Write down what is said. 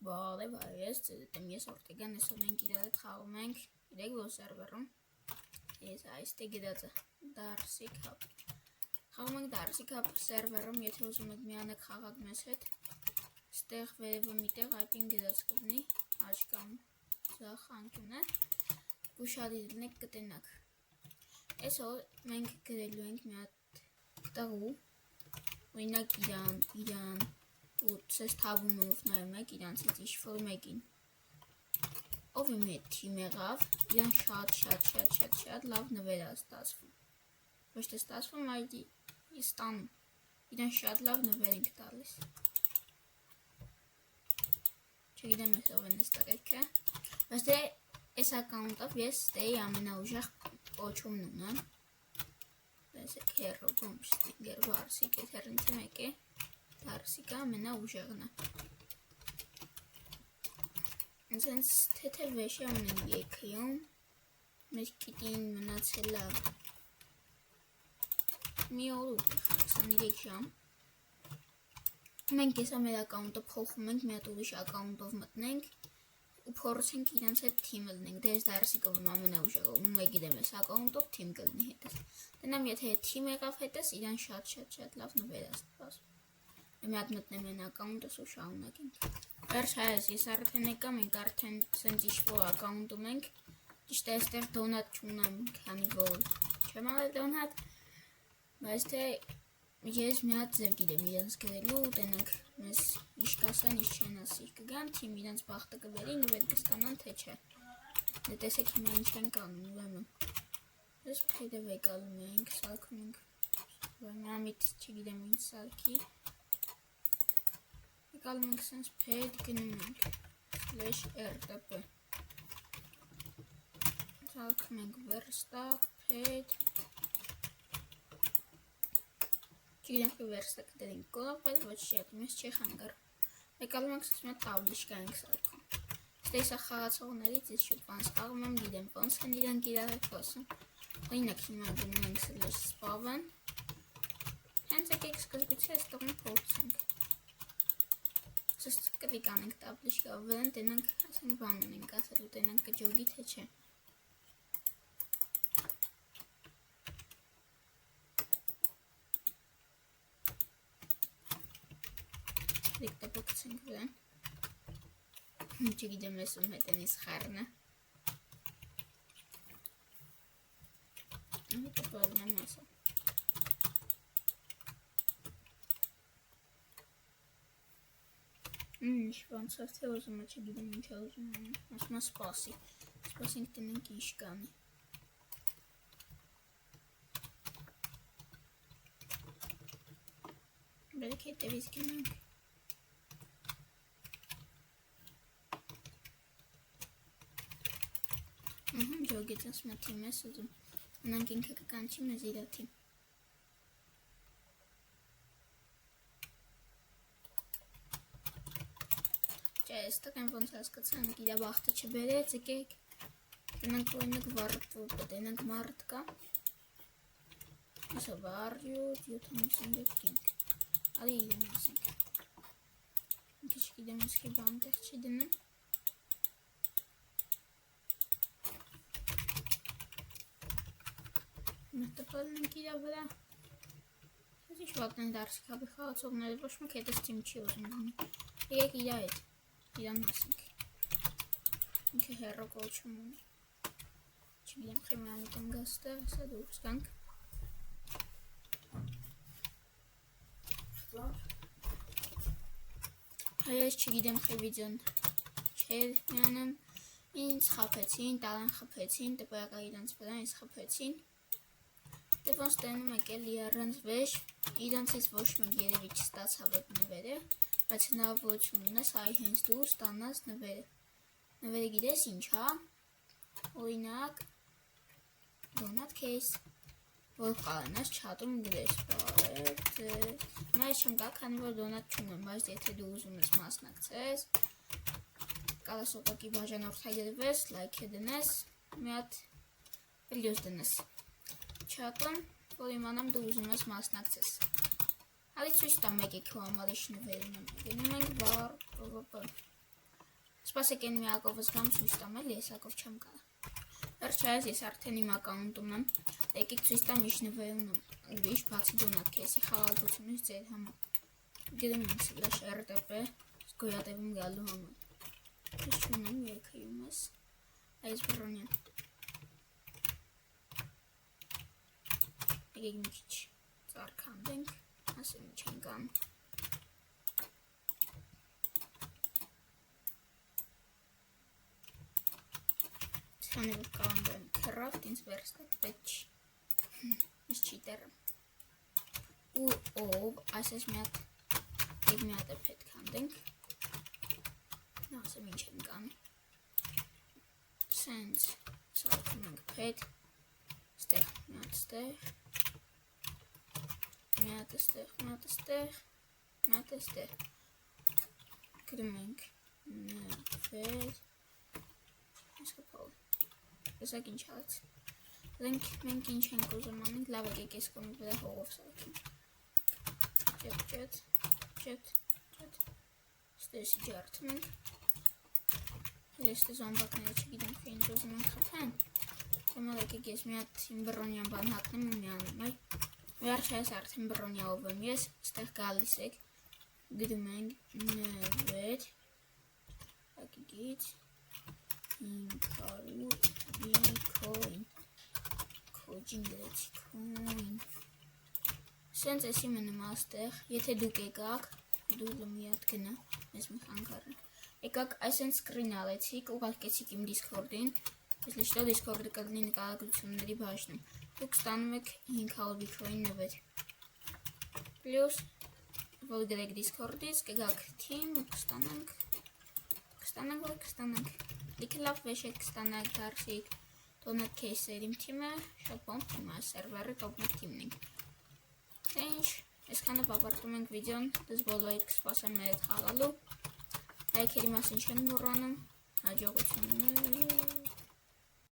Բարև հայրես, ձեզ եմ ես Օրտեգան, այսօր մենք իրար հետ խաղում ենք, իրեք որ սերվերում, ես այստեղ գետածը, Darcy Cup, խաղում ենք Darcy Cup սերվերում, եթե ուզում եք միանեք խաղակ մեզ հետ, ստեղ վերևը միտեղ այպին գետած կվնի, աչկամ ձախ անկյուն է, ուշադիր եք կտենակ, այսօր մենք գրելու ենք մի հատ տղու, օրինակ իրան, ու ցես թվում ով նայում եք իրանցից ինչ-որ մեկին ով իմ հետ թիմ եղավ իրան շատ լավ նվեր է ստացվում ոչ թե ստացվում այլ ստանում իրան շատ լավ նվեր ենք տալիս չգիտեմ ես ով են այս տղեկը բայց դե այս ակաունտով ես ստեի ամենաուժեղ կոչումն ունեմ տեսեք հերո բոմբստինգեր վարսիկ այդ հերնցի մեկ է Darcy-ը ամենաուժեղն է։ Ինձ թեթև վեշը ունեմ եկայում, մեր կիտին մնացել է մի օր ու 23 ժամ։ Մենք եսա մեր ակաունտը փոխում ենք, մի հատ ուրիշ ակաունտով մտնենք ու փորձենք իրանց հետ թիմ լնենք, դե ես Darcy-ով եմ ամենաուժեղը, ու մեկ գիտեմ ես ակաունտով թիմ կլնի հետս։ Տնամ եթե թիմ եղավ հետս, իրան շատ լավ նվեր է ստացվում։ Մի հատ մտնեմ են ակաունտս ու շարունակենք։ Վերջ հայես, ես արդեն եկա, մենք արդեն սենց ինչ-որ ակաունտում ենք, ճիշտ է այստեղ դոնատ չունեմ, քանի որ չեմ արել դոնատ, բայց թե ես մի հատ ձև գիտեմ իրենց գրելու, տենենք մեզ ինչ կասեն, ինչ չեն ասի, կգան թիմ իրենց բախտը կվերի, նվեր կստանան, թե չէ։ Դե տեսեք հիմա ինչ են կանում, ուրեմն։ Ես փեդև եկալում ենք, սարքում ենք, ամիտ չգիտեմ ինչ սարքի Եկալում ենք սենց փեդ գնում ենք /rtp Սարքում ենք վերստակ, փեդ Չգիտեմ թե վերստակը դերենք կոլավ, բայց ոչ շատ մեզ չի խանգար Եկալում ենք սենց մետ տավլիշկա ենք սարքում Ստե իսա խաղացողներից ես շուտ բանց խաղում եմ գիտեմ ոնց են իրանք իրար հետ խոսում Օրինակ հիմա գնում ենք /spawn Հենց եկեք սկզբից այս տողն փորձենք Սս կլիկ անենք տավլիշկա վրան տենանք ասենք բան ունենք ասելու տենանք կջոգի թե չէ Կլիկ տպոքցենք վրան Չգիտեմ ես ում հետ են ես խարնը Տպորն եմ ասա Ինչ ոնցով թե ուզում է չգիտեմ ինչ է ուզում ասում է սպասինք տնենք ինչ կանի բերեք հետևից գնանք ջոգեց ասում է թիմ ես ուզում մնանք ինքը կկանչի մեզ իրա թիմ Այստեղ են ոնց հասկացանք իրա բախտը չբերեց, եկեք տնանք օրինակ վարդ տենանք մարդ կա Իսա վարյոտ 77 կինք Ալի իրեն ասենք Ինքը չգիտեմ ես խի բանտեղ չի դնեմ Մտպալն ենք իրա վրա Ես ինչ վատն են Darcy Cup-ի խաղացողները ոչ մեկ հետս թիմ չի ուզում Եկեք իրա հետ Իրան ասենք ինքը հերո կոչում ունի չգիտեմ խիմի ամիտեմ գաստեղ հսա դուրս կանք հայես չգիտեմ խի վիդյոն չեր միանեմ ինձ խապեցին, տալան խպեցին տպայակա իրանց վրա ինձ խպեցին դե ոնց տենում եք էլ իրանց վեշ իրանցից ոչ մեկ երևի չստացավ այդ նվերը բայց հնարավորություն ունես այ հենց դու ստանաս նվերը գիտես ինչ հա օրինակ դոնատ case որ կարենաս չատում գրես հիմա ես չեմ գա քանի որ դոնատ չունեմ բայց եթե դու ուզում ես մասնակցես կարաս ուղղակի բաժանորդագրվես լայք դնես մի հատ վիդեո դնես չատում որ իմանամ դու ուզում ես մասնակցես Հալի ցույց տամ եկեք քո համար ինչ նվեր ունեմ գնում ենք վար Սպասեք են մի ակովս գամ ցույց տամ, էլի ես ակով չեմ գա։ Վերջայից ես արդեն իմ ակաունտում եմ, եկեք ցույց տամ ինչ նվերում եմ, ինչ բացի դոնատ քեսի խաղալությունից ձեր համար։ Գիտեմ ինձ /RTP գոյատևում գալու համար։ Ես չունեմ երկայում ես, այս բրոնյան։ Եկեք մի քիչ ծարքանդենք, ասեմ ինչ ենք անում։ Քանի որ կարող եմ craft ինձ վերստակ պետք չի։ Ես չիտերեմ։ Ու ով այսպես մի հատ է պետք հանդենք։ Ասեմ ինչ ենք անում։ Sense սարքում ենք պետ։ Ստեղ մի հատ ստեղ։ Մի հատ ստեղ, մի հատ ստեղ, մի հատ ստեղ։ Գրում ենք նվեր։ Տեսակ ինչ հաց։ Մենք ինչ ենք ուզում անենք, լավ եկեք ես կողմի վրա հողով սարքենք։ Ջետ։ Ստեսի ջարդում ենք։ Ես զոմբակները չգիտեմ, թե ինչ ուզում ենք խփեն։ Հիմա եկեք ես մի հատ իմ բրոնյան բան հակնեմ ու մի անեմ, այ։ Վերջայից արդեն բրոնյաով եմ ես, ստեղ գալիս եք։ Գրում ենք նվեր։ Ակիգից։ Bitcoin Coin Սենց էսի մնում աստեղ, եթե դուք եկակ, դու լմի հատ գնա, ես մի խանգարն եկակ այսենց սկրին ալեցիք, ուղարկեցիք իմ դիսկորդին, ես լիշտո դիսկորդը կլնի նկարագրությունների բաժնում, դուք ստանում եք 500 Bitcoin նվեր պլյուս, որ գրեք դիսկորդից, կգակ թիմ ու կստանանք Լիքը լավ վեշ եք կստանակ դարսիկ դոնատ կեյսեր իմ թիմը, շատ բոմ թիմ է, սերվերը տոպնիկ թիմն ենք Ինչ, այսքանը պապարտում ենք վիդեոն, դուզ բոլոյիդ կսպասեմ մեր հետ խաղալու Լայքերի մասին չեն մոռանում, հաջողություններ